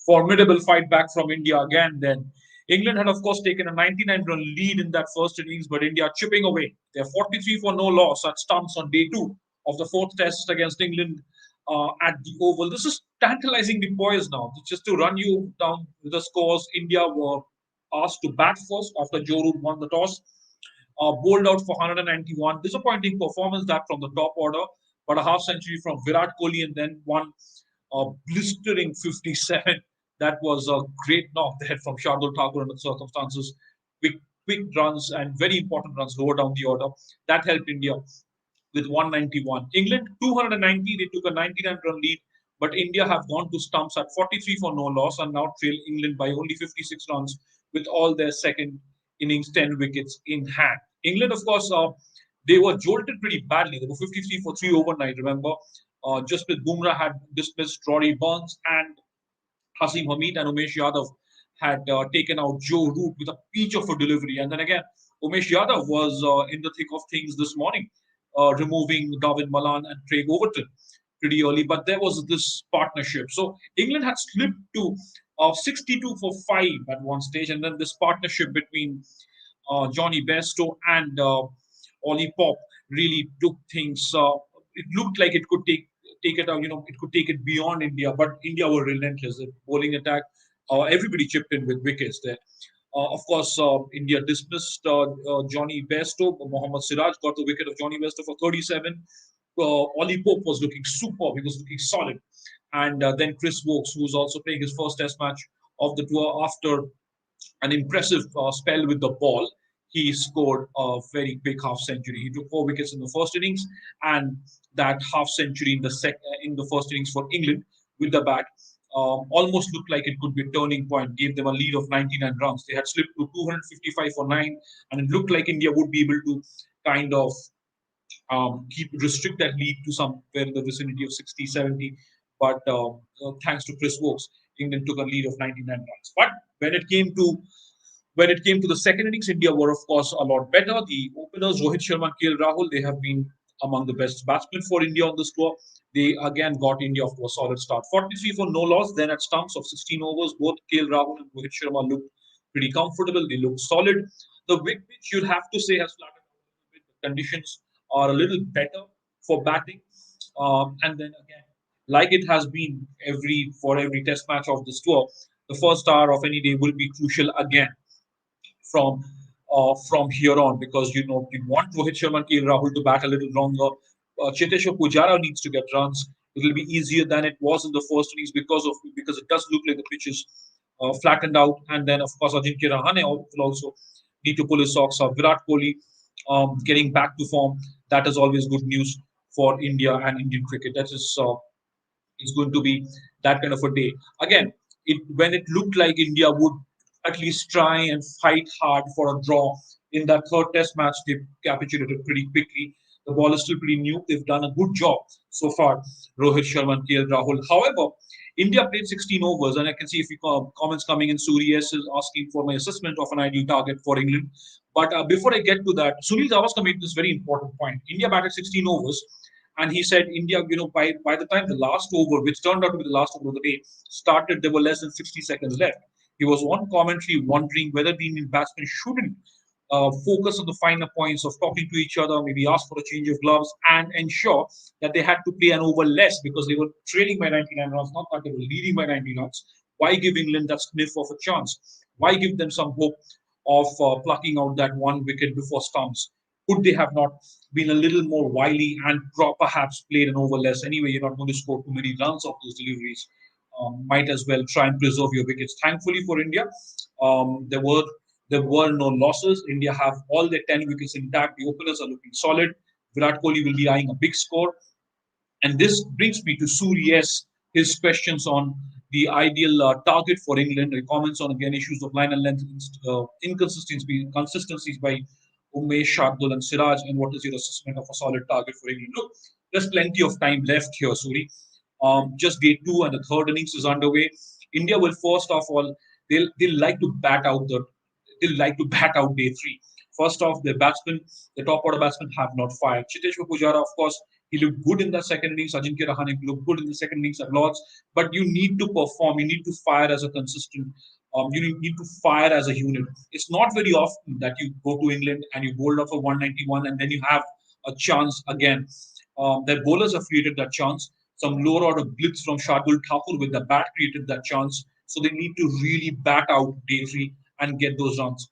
Formidable fight back from India again. Then England had, of course, taken a 99-run lead in that first innings, but India chipping away. They're 43 for no loss at stumps on day two of the fourth test against England at the Oval. This is tantalizing the boys now. Just to run you down with the scores, India were asked to bat first after Joe Root won the toss. Bowled out for 191. Disappointing performance that from the top order, but a half century from Virat Kohli and then one blistering 57. That was a great knock there from Shardul Thakur under the circumstances. Quick, quick runs and very important runs lower down the order. That helped India with 191. England 290. They took a 99-run lead, but India have gone to stumps at 43 for no loss and now trail England by only 56 runs with all their second innings 10 wickets in hand. England, of course, they were jolted pretty badly. They were 53 for 3 overnight, remember. Jasprit Bumrah had dismissed Rory Burns and Hasim Hamid, and Umesh Yadav had taken out Joe Root with a peach of a delivery. And then again, Umesh Yadav was in the thick of things this morning, removing David Malan and Craig Overton pretty early. But there was this partnership. So England had slipped to 62 for 5 at one stage, and then this partnership between Johnny Bairstow and Ollie Pop really took things. It looked like it could take it out. It could take it beyond India, but India were relentless. The bowling attack, everybody chipped in with wickets there. Of course, India dismissed Johnny Bairstow. Mohammad Siraj got the wicket of Johnny Bairstow for 37. Ollie Pope was looking superb. He was looking solid. And then Chris Woakes, who was also playing his first Test match of the tour after an impressive spell with the ball. He scored a very big half century. He took 4 wickets in the first innings, and that half century in the first innings for England with the bat almost looked like it could be a turning point. Gave them a lead of 99 runs. They had slipped to 255 for 9, and it looked like India would be able to kind of restrict that lead to somewhere in the vicinity of 60, 70. But thanks to Chris Woakes, England took a lead of 99 runs. But when it came to the second innings, India were, of course, a lot better. The openers, Rohit Sharma and KL Rahul, they have been among the best batsmen for India on this tour. They again got India off to a solid start. 43 for no loss, then at stumps of 16 overs. Both KL Rahul and Rohit Sharma looked pretty comfortable. They looked solid. The wind pitch, you'll have to say, has flattened out a little bit. The conditions are a little better for batting. And then again, like it has been for every test match of this tour, the first hour of any day will be crucial again from here on, because you want Rohit Sharma and KL Rahul to bat a little longer. Cheteshwar Pujara needs to get runs. It will be easier than it was in the first innings because it does look like the pitch is flattened out. And then of course Ajinkya Rahane will also need to pull his socks up. Virat Kohli getting back to form, that is always good news for India and Indian cricket. That is going to be that kind of a day. Again, when it looked like India would at least try and fight hard for a draw in that third test match, they capitulated pretty quickly. The ball is still pretty new. They've done a good job so far, Rohit Sharma and KL Rahul. However, India played 16 overs, and I can see a few comments coming in. Suri S is asking for my assessment of an ideal target for England. But before I get to that, Sunil Gavaskar made this very important point. India batted 16 overs, and he said India, by the time the last over, which turned out to be the last over of the day, started, there were less than 60 seconds left. He was on commentary wondering whether the Indian batsmen shouldn't focus on the finer points of talking to each other, maybe ask for a change of gloves, and ensure that they had to play an over less because they were trailing by 99 runs, not that they were leading by 90 runs. Why give England that sniff of a chance? Why give them some hope of plucking out that one wicket before stumps? Could they have not been a little more wily and perhaps played an over less? Anyway, you're not going to score too many runs off those deliveries. Might as well try and preserve your wickets. Thankfully for India, there were no losses. India have all their 10 wickets intact. The openers are looking solid. Virat Kohli will be eyeing a big score. And this brings me to Suri S. His questions on the ideal target for England. He comments on again issues of line and length inconsistencies by Umesh, Shardul, and Siraj. And what is your assessment of a solid target for England? Look, there's plenty of time left here, Suri. Just day two and the third innings is underway. India will first of all they'll like to bat out day three. First off, the top order batsmen have not fired. Cheteshwar Pujara, of course, He looked good in the second innings. Ajinkya Rahane looked good in the second innings at Lords. But you need to perform. You need to fire as a consistent. You need to fire as a unit. It's not very often that you go to England and you bowled off for 191 and then you have a chance again. Their bowlers have created that chance. Some lower order blitz from Shardul Thakur with the bat created that chance. So they need to really bat out day three and get those runs.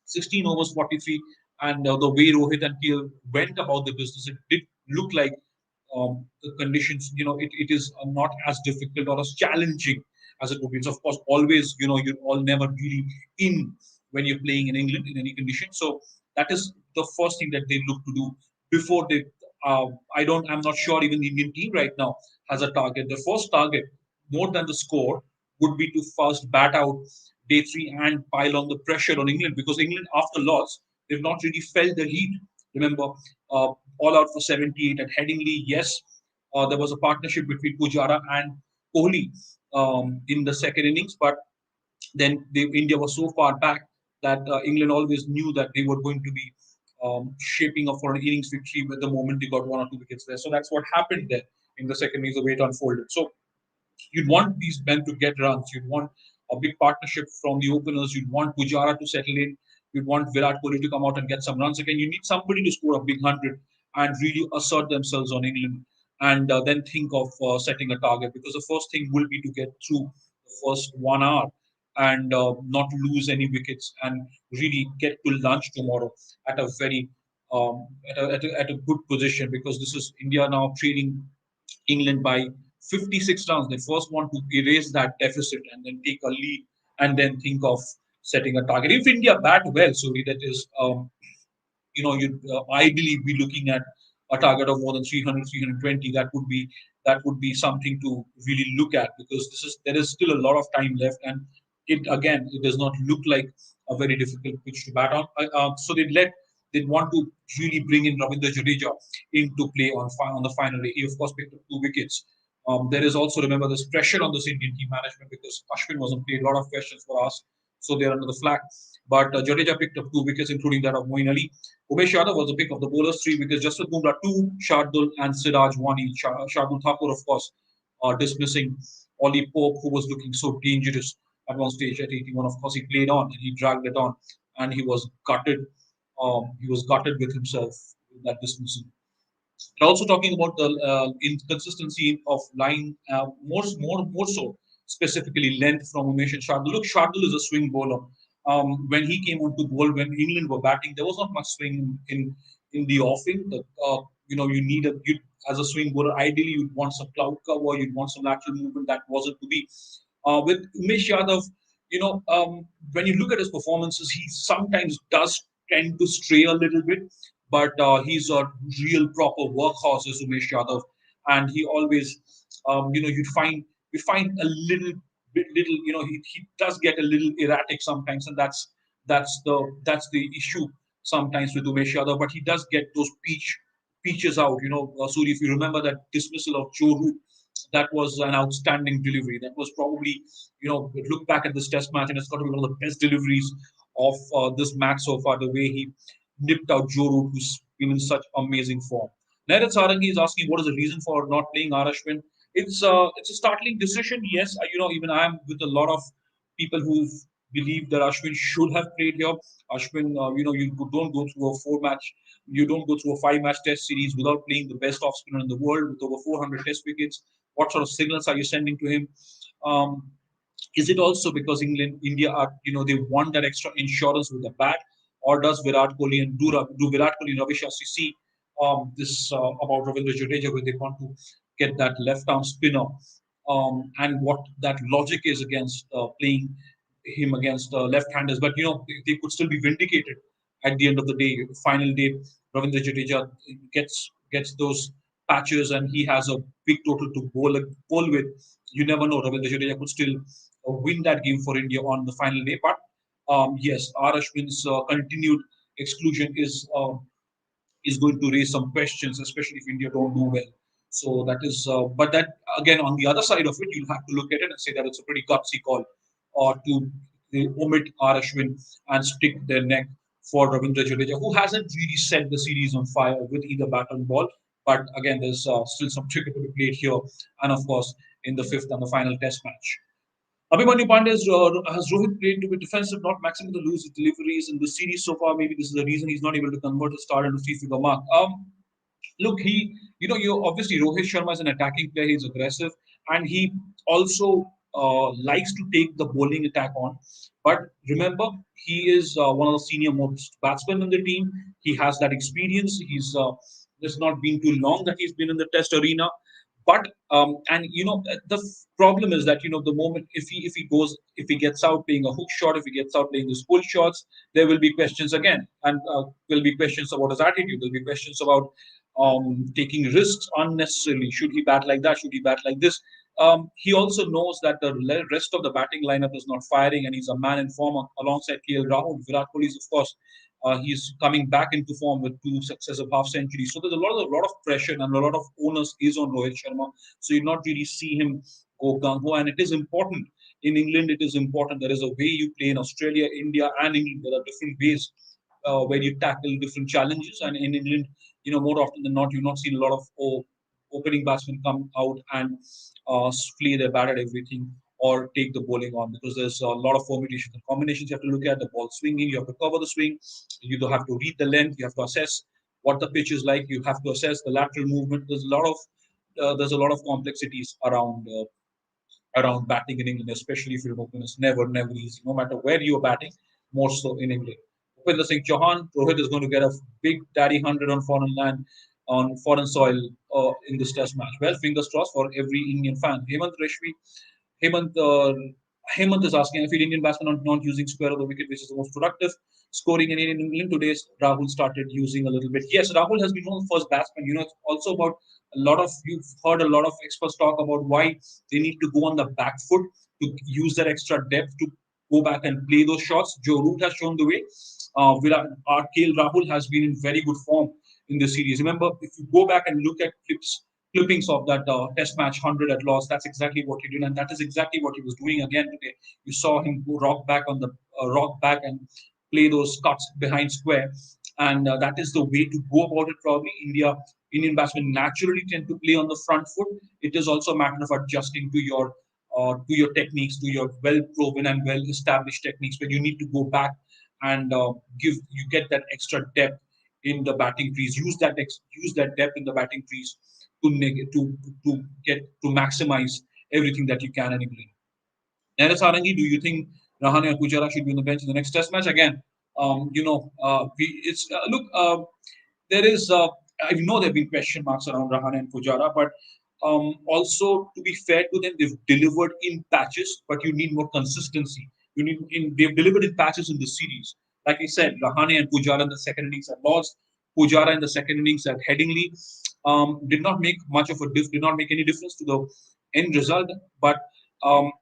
16 overs 43, and the way Rohit and TL went about the business, it did look like the conditions, it is not as difficult or as challenging as it would be. It's of course always, you're all never really in when you're playing in England in any condition. So that is the first thing that they look to do before they. I'm not sure even the Indian team right now has a target. The first target, more than the score, would be to first bat out day three and pile on the pressure on England because England, after loss, they've not really felt the heat. Remember, all out for 78 at Headingley. Yes, there was a partnership between Pujara and Kohli in the second innings, but then India was so far back that England always knew that they were going to be shaping up for an innings victory with the moment they got one or two wickets there. So that's what happened there in the second innings, the way it unfolded. So you'd want these men to get runs. You'd want a big partnership from the openers. You'd want Pujara to settle in. You'd want Virat Kohli to come out and get some runs again. You need somebody to score a big 100 and really assert themselves on England and then think of setting a target because the first thing will be to get through the first 1 hour and not lose any wickets and really get to lunch tomorrow at a very at a good position because this is India now trailing England by 56 runs. They first want to erase that deficit and then take a lead and then think of setting a target. If India bat well, so that is, you'd ideally be looking at a target of more than 300, 320. That would be something to really look at because there is still a lot of time left and it does not look like a very difficult pitch to bat on. So they'd want to really bring in Ravindra Jadeja into play on the final day. He of course picked up 2 wickets. There is also, remember, this pressure on this Indian team management because Ashwin wasn't played. A lot of questions were asked, so they're under the flag. But Jadeja picked up 2 wickets, including that of Moeen Ali. Umesh Yadav was the pick of the bowlers, 3 wickets. Jasprit Bumrah 2, Shardul and Siraj 1 each. Shardul Thakur, of course, dismissing Ollie Pope, who was looking so dangerous at one stage at 81. Of course, he played on and he dragged it on, and he was gutted. He was gutted with himself with that dismissal. They're also talking about the inconsistency of line, more so specifically length from Umesh and Shardul. Look, Shardul is a swing bowler. When he came on to bowl, when England were batting, there was not much swing in the offing. You need as a swing bowler. Ideally, you'd want some cloud cover, you'd want some lateral movement. That wasn't to be. With Umesh Yadav, when you look at his performances, he sometimes does tend to stray a little bit, but he's a real proper workhorse, is Umesh Yadav, and he always, you find a little, he does get a little erratic sometimes, and that's the issue sometimes with Umesh Yadav, but he does get those peaches out. Suri, if you remember that dismissal of Joe Root, that was an outstanding delivery. That was probably, look back at this test match, and it's got to be one of the best deliveries of this match so far. The way he nipped out Joe Root, who's been in such amazing form. Nairat Sarangi is asking what is the reason for not playing R. Ashwin. It's a startling decision. Yes, even I am with a lot of people who believe that Ashwin should have played here. Ashwin, don't go through a you don't go through a 5-match test series without playing the best off spinner in the world with over 400 test wickets. What sort of signals are you sending to him? Um, is it also because India are, they want that extra insurance with the bat, or does Virat Kohli and do Virat Kohli and Ravi Shastri see this about Ravindra Jadeja, where they want to get that left arm spinner, and what that logic is against playing him against left-handers? But they could still be vindicated at the end of the day. Final day, Ravindra Jadeja gets those patches, and he has a big total to bowl with. You never know. Ravindra Jadeja could still win that game for India on the final day. But yes, R. Ashwin's continued exclusion is going to raise some questions, especially if India don't do well. So that is, but that again, on the other side of it, you'll have to look at it and say that it's a pretty gutsy call, or to omit R. Ashwin and stick their neck for Ravindra Jadeja, who hasn't really set the series on fire with either bat or ball. But again, there's still some cricket to be played here, and of course in the fifth and the final Test match. Abhimanyu Pandey has Rohit played to be defensive, not maximum to lose his deliveries in the series so far. Maybe this is the reason he's not able to convert a start into three-figure mark. Look, you obviously Rohit Sharma is an attacking player. He's aggressive, and he also likes to take the bowling attack on. But remember, he is one of the senior most batsmen in the team. He has that experience. It's not been too long that he's been in the Test arena. But and the problem is that the moment if he gets out playing a hook shot, if he gets out playing the pull shots, there will be questions again, and will be questions about his attitude. There'll be questions about taking risks unnecessarily. Should he bat like that? Should he bat like this? He also knows that the rest of the batting lineup is not firing, and he's a man in form alongside KL Rahul. Virat Kohli is, of course, he's coming back into form with two successive half centuries. So there's a lot of pressure and a lot of onus is on Rohit Sharma. So you not really see him go gung ho, and it is important. In England, it is important. There is a way you play in Australia, India, and England. There are different ways where you tackle different challenges. And in England, more often than not, you've not seen a lot of opening batsmen come out and flee their bat at everything or take the bowling on, because there's a lot of permutations and combinations you have to look at. The ball swinging, you have to cover the swing, you have to read the length, you have to assess what the pitch is like, you have to assess the lateral movement. There's a lot of complexities around batting in England, especially if you're an opener. It's never easy, no matter where you're batting, more so in England. Upinder Singh Chauhan, Rohit is going to get a big daddy 100 on foreign land, on foreign soil in this test match. Well, fingers crossed for every Indian fan. Hemant, uh, Hemant is asking, I feel Indian batsmen are not using square of the wicket, which is the most productive scoring in England. Today, Rahul started using a little bit. Yes, Rahul has been one of the first batsmen. It's also about you've heard a lot of experts talk about why they need to go on the back foot to use that extra depth to go back and play those shots. Joe Root has shown the way. KL Rahul has been in very good form in this series. Remember, if you go back and look at clippings of that Test match 100 at Loss, that's exactly what he did, and that is exactly what he was doing again today. You saw him go rock back and play those cuts behind square, and that is the way to go about it. Probably Indian batsmen naturally tend to play on the front foot. It is also a matter of adjusting to your techniques, to your well proven and well established techniques, where you need to go back and get that extra depth in the batting crease. Use that depth in the batting crease to maximize everything that you can in England. Naresh Sarangi, do you think Rahane and Pujara should be on the bench in the next Test match again? It's look. There is. I know there have been question marks around Rahane and Pujara, but also to be fair to them, they've delivered in patches, but you need more consistency. They've delivered in patches in the series. Like I said, Rahane and Pujara in the second innings at Lords, Pujara in the second innings at Headingley, did not make any difference to the end result. But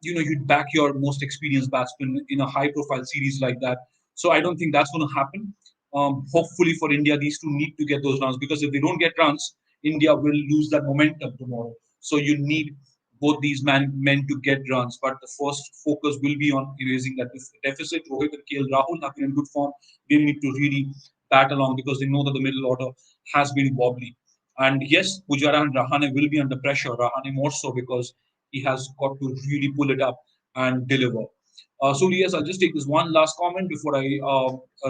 you'd back your most experienced batsman in a high-profile series like that. So I don't think that's going to happen. Hopefully for India, these two need to get those runs, because if they don't get runs, India will lose that momentum tomorrow. So you need both these men to get runs, but the first focus will be on erasing that deficit. Rohit and KL Rahul have been in good form. They need to really bat along, because they know that the middle order has been wobbly. And yes, Pujara and Rahane will be under pressure. Rahane more so, because he has got to really pull it up and deliver. So yes, I'll just take this one last comment before I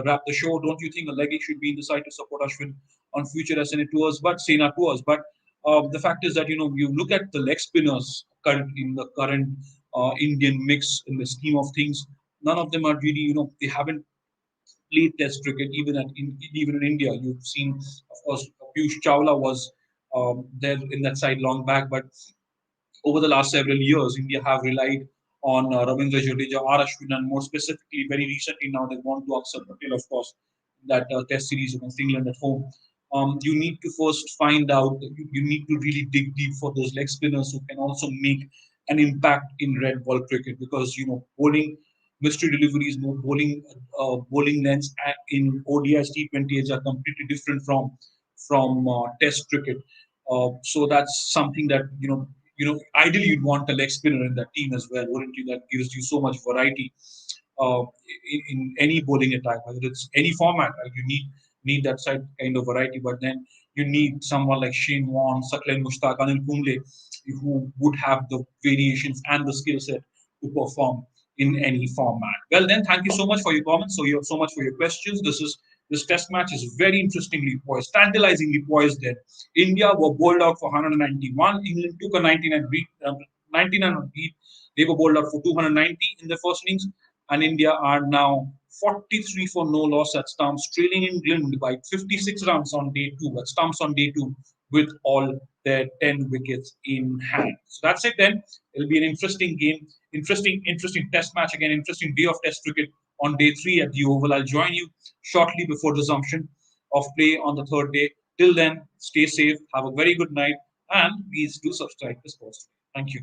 wrap the show. Don't you think a leggy should be in the side to support Ashwin on future SNA tours, but Sena tours? But the fact is that you look at the leg spinners in the current Indian mix in the scheme of things. None of them are really, they haven't played Test cricket even in India. You've seen, of course, Piyush Chawla was there in that side long back, but over the last several years, India have relied on Ravindra Jadeja, R. Ashwin, and more specifically, very recently now they've gone to Akshar Patel, of course, that Test series against England at home. You need to first find out, you need to really dig deep for those leg spinners who can also make an impact in red ball cricket, because, bowling mystery deliveries, bowling lengths in ODIs, T20s are completely different from Test cricket. So that's something that ideally you'd want a leg spinner in that team as well, wouldn't you? That gives you so much variety uh, in any bowling attack, whether it's any format. Right? You need that side kind of variety. But then you need someone like Shane Warne, Saklain Mushtaq, Anil Kumble, who would have the variations and the skill set to perform in any format. Well, then, thank you so much for your comments. So, you have so much for your questions. This test match is very interestingly poised, tantalizingly poised. Then, India were bowled out for 191. England took a 99 beat. They were bowled out for 290 in the first innings, and India are now 43 for no loss at stumps, trailing England by 56 runs on day two, at stumps on day two, with all their 10 wickets in hand. So that's it then. It'll be an interesting game, interesting test match again, interesting day of test cricket on day three at the Oval. I'll join you shortly before resumption of play on the third day. Till then, stay safe, have a very good night, and please do subscribe to Sports. Thank you.